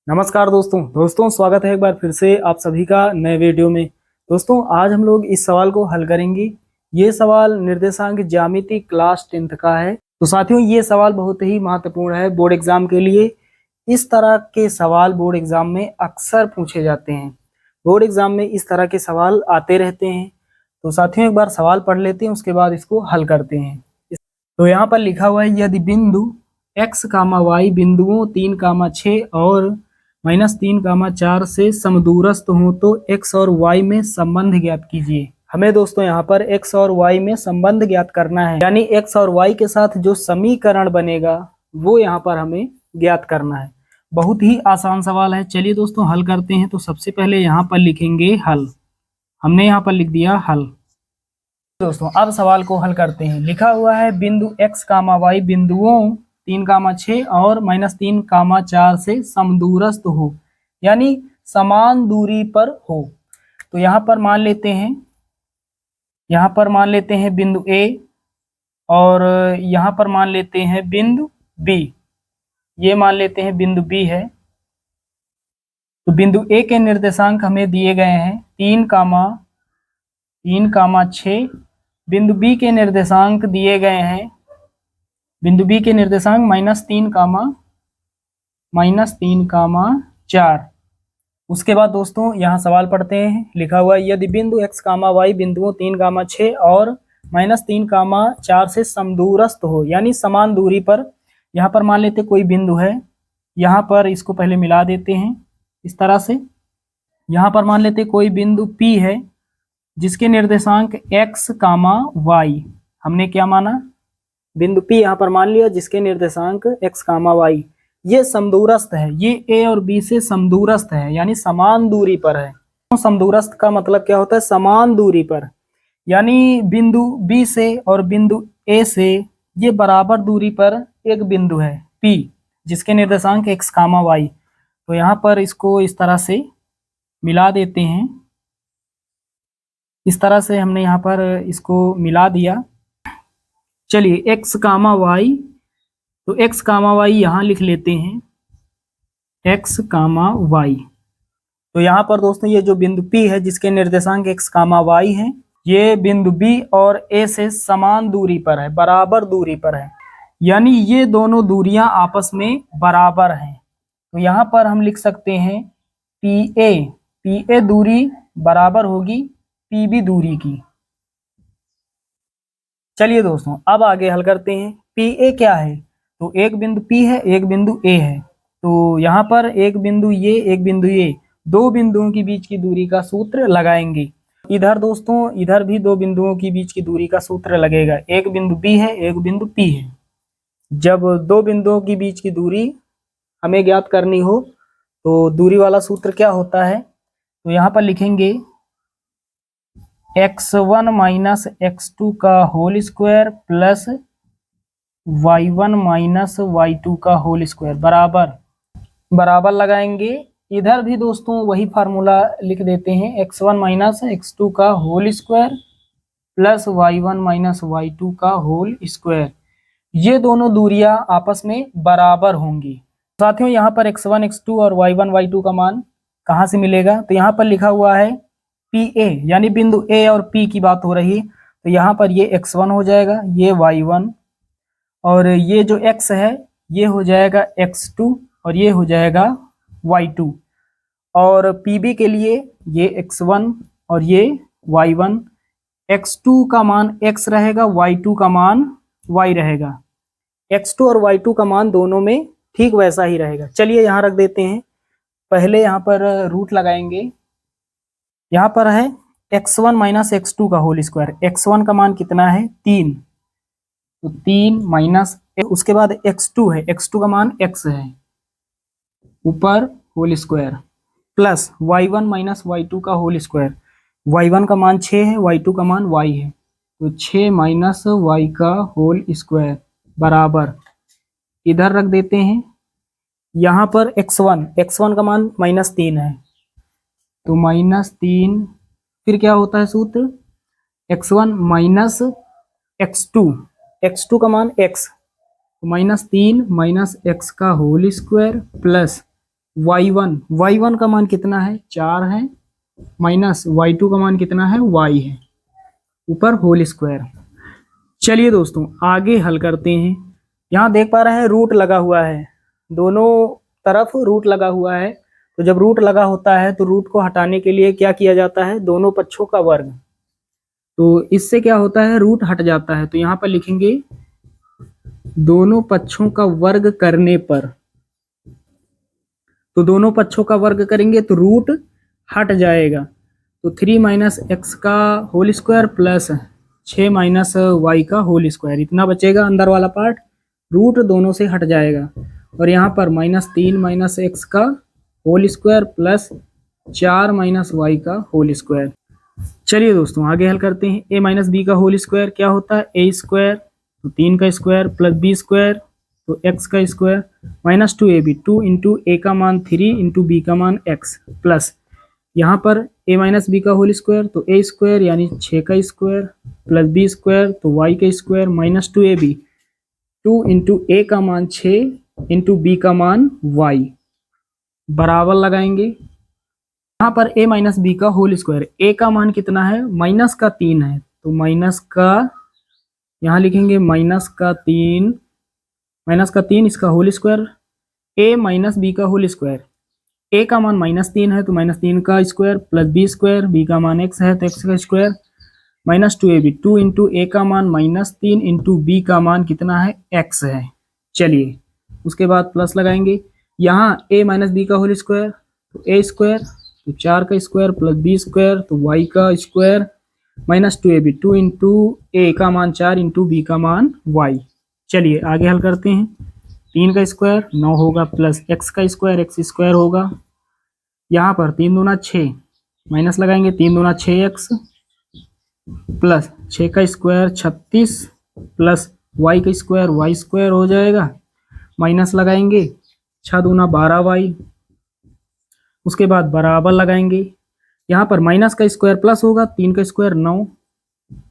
नमस्कार दोस्तों स्वागत है एक बार फिर से आप सभी का नए वीडियो में। दोस्तों आज हम लोग इस सवाल को हल करेंगे। ये सवाल निर्देशांक ज्यामिति क्लास 10th का है। तो साथियों ये सवाल बहुत ही महत्वपूर्ण है बोर्ड एग्जाम के लिए। इस तरह के सवाल बोर्ड एग्जाम में अक्सर पूछे जाते हैं। बोर्ड एग्जाम में इस तरह के सवाल आते रहते हैं। तो साथियों एक बार सवाल पढ़ लेते हैं, उसके बाद इसको हल करते हैं। तो यहाँ पर लिखा हुआ है, यदि बिंदु x, y बिंदुओं 3, 6 और -3, 4 से समदूरस्थ हो तो x और y में संबंध ज्ञात कीजिए। हमें दोस्तों यहाँ पर x और y में संबंध ज्ञात करना है, यानी x और y के साथ जो समीकरण बनेगा वो यहाँ पर हमें ज्ञात करना है। बहुत ही आसान सवाल है। चलिए दोस्तों हल करते हैं। तो सबसे पहले यहाँ पर लिखेंगे हल। हमने यहाँ पर लिख दिया हल। दोस्तों अब सवाल को हल करते हैं। लिखा हुआ है बिंदु x, y बिंदुओं 3, 6 और -3, 4 से समदूरस्थ हो, यानी समान दूरी पर हो। तो यहाँ पर मान लेते हैं बिंदु A और यहाँ पर मान लेते हैं बिंदु B। ये मान लेते हैं बिंदु B है। तो बिंदु A के निर्देशांक हमें दिए गए हैं 3, 6। बिंदु B के निर्देशांक दिए गए हैं, बिंदु B के निर्देशांक -3, 4। उसके बाद दोस्तों यहाँ सवाल पढ़ते हैं। लिखा हुआ है यदि बिंदु x, y बिंदुओं 3, 6 और -3, 4 से समदूरस्थ हो, यानी समान दूरी पर। यहाँ पर मान लेते कोई बिंदु है, यहाँ पर इसको पहले मिला देते हैं इस तरह से। यहाँ पर मान लेते कोई बिंदु P है जिसके निर्देशांक x, y। हमने क्या माना, बिंदु P यहाँ पर मान लिया जिसके निर्देशांक x, y ये समदूरस्थ है। ये A और B से समदूरस्थ है, यानी समान दूरी पर है। समदूरस्थ का मतलब क्या होता है, समान दूरी पर। यानी बिंदु B से और बिंदु A से ये बराबर दूरी पर एक बिंदु है P जिसके निर्देशांक x, y। तो यहाँ पर इसको इस तरह से मिला देते हैं। इस तरह से हमने यहाँ पर इसको मिला दिया। चलिए x, y, तो x, y यहाँ लिख लेते हैं x, y। तो यहाँ पर दोस्तों ये जो बिंदु P है जिसके निर्देशांक x, y है, ये बिंदु B और A से समान दूरी पर है, बराबर दूरी पर है। यानी ये दोनों दूरियां आपस में बराबर हैं। तो यहाँ पर हम लिख सकते हैं PA दूरी बराबर होगी PB दूरी की। चलिए दोस्तों अब आगे हल करते हैं। PA क्या है, तो एक बिंदु P है, एक बिंदु A है। तो यहाँ पर एक बिंदु ये, दो बिंदुओं के बीच की दूरी का सूत्र लगाएंगे। इधर दोस्तों इधर भी दो बिंदुओं के बीच की दूरी का सूत्र लगेगा। एक बिंदु B है, एक बिंदु P है। जब दो बिंदुओं के बीच की दूरी हमें ज्ञात करनी हो तो दूरी वाला सूत्र क्या होता है, तो यहाँ पर लिखेंगे x1 - x2 का whole square plus y1 - y2 का होल स्क्वायर बराबर लगाएंगे। इधर भी दोस्तों वही फार्मूला लिख देते हैं, x1 - x2 का whole square plus y1 - y2 का होल स्क्वायर। ये दोनों दूरियां आपस में बराबर होंगी। साथियों यहाँ पर x1, x2 और y1, y2 का मान कहाँ से मिलेगा, तो यहाँ पर लिखा हुआ है PA, यानी बिंदु A और P की बात हो रही है। तो यहाँ पर ये x1 हो जाएगा, ये y1, और ये जो x है ये हो जाएगा x2 और ये हो जाएगा y2। और PB के लिए ये x1 और ये y1। x2 का मान x रहेगा, y2 का मान y रहेगा। x2 और y2 का मान दोनों में ठीक वैसा ही रहेगा। चलिए यहाँ रख देते हैं। पहले यहाँ पर रूट लगाएंगे। यहाँ पर है x1 - x2 का होल स्क्वायर। x1 का मान कितना है, 3, तो 3 माइनस, उसके बाद x2 है, x2 का मान x है, ऊपर whole square plus y1 - y2 का होल स्क्वायर। y1 का मान 6 है, y2 का मान y है, तो 6 माइनस y का होल स्क्वायर बराबर, इधर रख देते हैं। यहाँ पर x1 का मान -3 है, तो -3, फिर क्या होता है सूत्र, x1 माइनस x2 का मान x, -3 - x का होल स्क्वायर प्लस y1 का मान कितना है 4 है, माइनस y2 का मान कितना है y है, ऊपर होल स्क्वायर। चलिए दोस्तों आगे हल करते हैं। यहाँ देख पा रहे हैं रूट लगा हुआ है, दोनों तरफ रूट लगा हुआ है। तो जब रूट लगा होता है तो रूट को हटाने के लिए क्या किया जाता है, दोनों पक्षों का वर्ग। तो इससे क्या होता है, रूट हट जाता है। तो यहाँ पर लिखेंगे दोनों पक्षों का वर्ग करने पर, तो दोनों पक्षों का वर्ग करेंगे तो रूट हट जाएगा। तो 3 माइनस एक्स का whole square plus 6 minus y का होल स्क्वायर, इतना बचेगा अंदर वाला पार्ट, रूट दोनों से हट जाएगा। और यहाँ पर -3 माइनस एक्स का whole square plus 4 minus y का होल स्क्वायर। चलिए दोस्तों आगे हल करते हैं। a माइनस बी का होल स्क्वायर क्या होता है, a स्क्वायर, तो 3 का स्क्वायर प्लस b स्क्वायर, तो x का स्क्वायर, -2ab, 2 इंटू ए का मान 3 इंटू बी का मान x, प्लस यहाँ पर a माइनस बी का होल स्क्वायर, तो a स्क्वायर यानी 6 का स्क्वायर प्लस b स्क्वायर, तो y का स्क्वायर, -2ab, 2 इंटू ए का मान 6 इंटू बी का मान y, बराबर लगाएंगे। यहाँ पर a माइनस बी का होल स्क्वायर, a का मान कितना है, -3 है, तो माइनस का यहाँ लिखेंगे -3, -3 इसका whole square, a minus b का होल स्क्वायर, a का मान -3 है तो -3 का square plus b square, b का मान x है तो x का स्क्वायर, -2ab, 2 इंटू ए का मान -3 इंटू बी का मान कितना है, x है। चलिए उसके बाद प्लस लगाएंगे। यहाँ a माइनस बी का होल स्क्वायर, तो a स्क्वायर, तो 4 का स्क्वायर प्लस b स्क्वायर, तो y का स्क्वायर, -2ab, 2 इंटू ए का मान 4 इंटू बी का मान y। चलिए आगे हल करते हैं। 3 का स्क्वायर 9 होगा प्लस x का स्क्वायर, x स्क्वायर होगा। यहाँ पर 3 दूना 6, माइनस लगाएंगे, 3 दूना 6x प्लस 6 का स्क्वायर 36 प्लस y का स्क्वायर, y स्क्वायर हो जाएगा, माइनस लगाएंगे, 6 दूना 12y, उसके बाद बराबर लगाएंगे। यहाँ पर माइनस का स्क्वायर प्लस होगा, 3 का स्क्वायर 9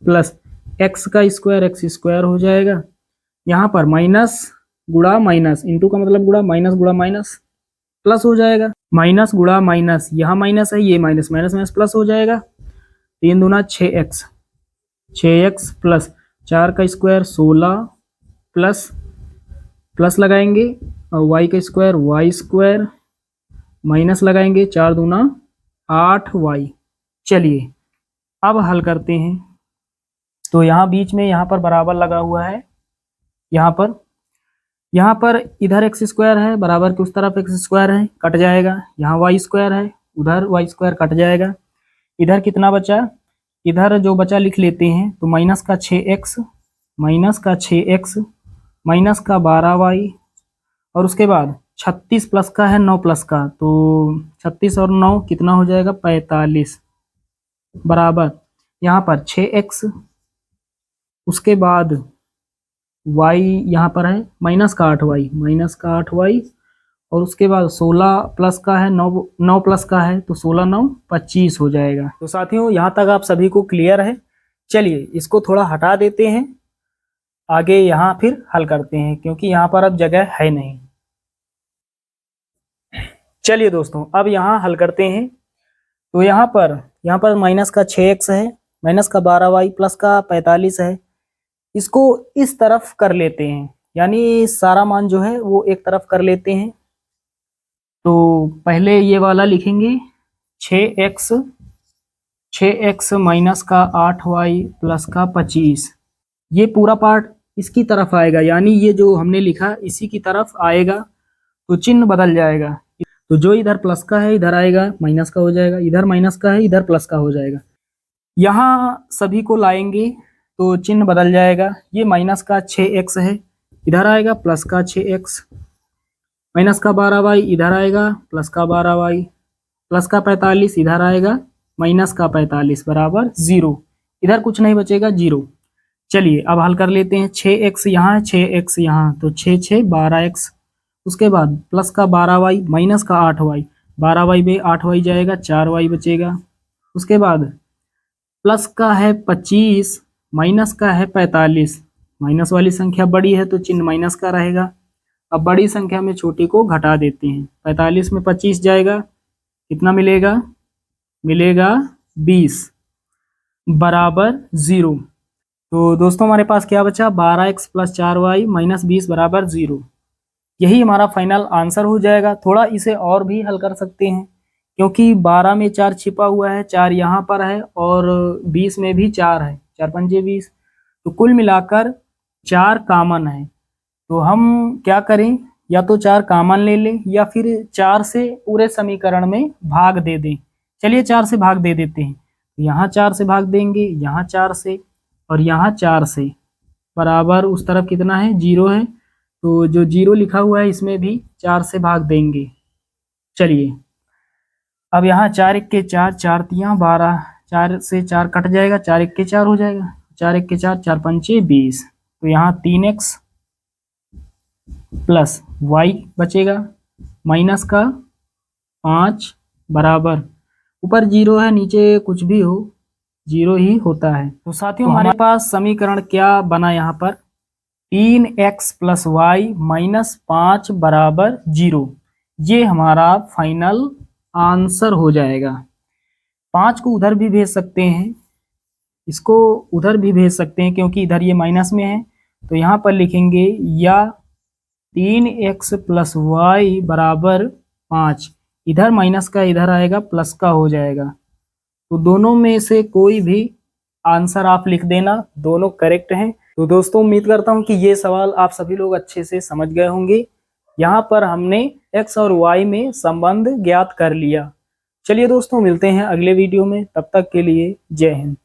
प्लस x का स्क्वायर, x स्क्वायर हो जाएगा। यहाँ पर माइनस गुणा माइनस, इंटू का मतलब गुणा, माइनस गुणा माइनस प्लस हो जाएगा, माइनस गुणा माइनस, यहाँ माइनस है ये माइनस, माइनस माइनस प्लस हो जाएगा। 3 दूना 6x, 6x प्लस 4 का स्क्वायर 16 प्लस प्लस लगाएंगे और y का स्क्वायर, y स्क्वायर, माइनस लगाएंगे, 4 दूना 8y। चलिए अब हल करते हैं। तो यहाँ बीच में यहाँ पर बराबर लगा हुआ है, यहाँ पर इधर x स्क्वायर है, बराबर के उस तरफ x स्क्वायर है, कट जाएगा। यहाँ y स्क्वायर है, उधर y स्क्वायर कट जाएगा। इधर कितना बचा, इधर जो बचा लिख लेते हैं। तो माइनस का 6x, माइनस का 6x, माइनस का 12y, और उसके बाद 36 प्लस का है 9 प्लस का, तो 36 और 9 कितना हो जाएगा, 45, बराबर यहाँ पर 6x, उसके बाद y यहाँ पर है माइनस का 8y, माइनस का 8y, और उसके बाद 16 प्लस का है 9 प्लस का है, तो 16 9 25 हो जाएगा। तो साथियों यहाँ तक आप सभी को क्लियर है। चलिए इसको थोड़ा हटा देते हैं, आगे यहाँ फिर हल करते हैं क्योंकि यहाँ पर अब जगह है नहीं। चलिए दोस्तों अब यहाँ हल करते हैं। तो यहाँ पर माइनस का 6x है, माइनस का 12y, प्लस का 45 है। इसको इस तरफ कर लेते हैं, यानी सारा मान जो है वो एक तरफ कर लेते हैं। तो पहले ये वाला लिखेंगे 6x माइनस का 8y प्लस का 25, ये पूरा पार्ट इसकी तरफ आएगा, यानी ये जो हमने लिखा इसी की तरफ आएगा, तो चिन्ह बदल जाएगा। तो जो इधर प्लस का है इधर आएगा माइनस का हो जाएगा, इधर माइनस का है इधर प्लस का हो जाएगा। यहाँ सभी को लाएंगे तो चिन्ह बदल जाएगा। ये माइनस का 6x है, इधर आएगा प्लस का 6x, माइनस का 12y इधर आएगा प्लस का 12y, प्लस का 45 इधर आएगा माइनस का 45, बराबर 0, इधर कुछ नहीं बचेगा 0। चलिए अब हल कर लेते हैं। 6x यहाँ है, 6x यहाँ, तो 6 6 12x, उसके बाद प्लस का 12y माइनस का 8y, 12y में 8y जाएगा, 4y बचेगा। उसके बाद प्लस का है 25, माइनस का है 45, माइनस वाली संख्या बड़ी है तो चिन्ह माइनस का रहेगा। अब बड़ी संख्या में छोटी को घटा देते हैं। 45 में 25 जाएगा, कितना मिलेगा? मिलेगा 20 बराबर 0। तो दोस्तों हमारे पास क्या बचा? 12x + 4y - 20 बराबर 0। यही हमारा फाइनल आंसर हो जाएगा। थोड़ा इसे और भी हल कर सकते हैं, क्योंकि 12 में 4 छिपा हुआ है, 4 यहाँ पर है और 20 में भी 4 है, 4 पंजे 20, तो कुल मिलाकर 4 कॉमन है। तो हम क्या करें, या तो 4 कॉमन ले लें या फिर 4 से पूरे समीकरण में भाग दे दें। चलिए 4 से भाग दे देते हैं। यहाँ 4 से भाग देंगे, यहाँ 4 से और यहाँ 4 से, बराबर उस तरफ कितना है? 0 है। तो जो 0 लिखा हुआ है इसमें भी 4 से भाग देंगे। चलिए अब यहाँ 4 1 के 4, 4 तियाँ 12, 4 से 4 कट जाएगा, 4 1 के 4 हो जाएगा, 4 1 के 4, 4 पंचे 20। तो यहाँ 3x प्लस y बचेगा माइनस का 5 बराबर, ऊपर 0 है, नीचे कुछ भी हो 0 ही होता है। तो साथियों हमारे पास समीकरण क्या बना यहाँ पर? 3x + y - 5 बराबर 0। ये हमारा फाइनल आंसर हो जाएगा। 5 को उधर भी भेज सकते हैं, इसको उधर भी भेज सकते हैं, क्योंकि इधर ये माइनस में है। तो यहाँ पर लिखेंगे या 3x + y बराबर 5, इधर माइनस का इधर आएगा, प्लस का हो जाएगा। तो दोनों में से कोई भी आंसर आप लिख देना, दोनों करेक्ट हैं। तो दोस्तों उम्मीद करता हूं कि ये सवाल आप सभी लोग अच्छे से समझ गए होंगे। यहाँ पर हमने x और y में संबंध ज्ञात कर लिया। चलिए दोस्तों मिलते हैं अगले वीडियो में, तब तक के लिए जय हिंद।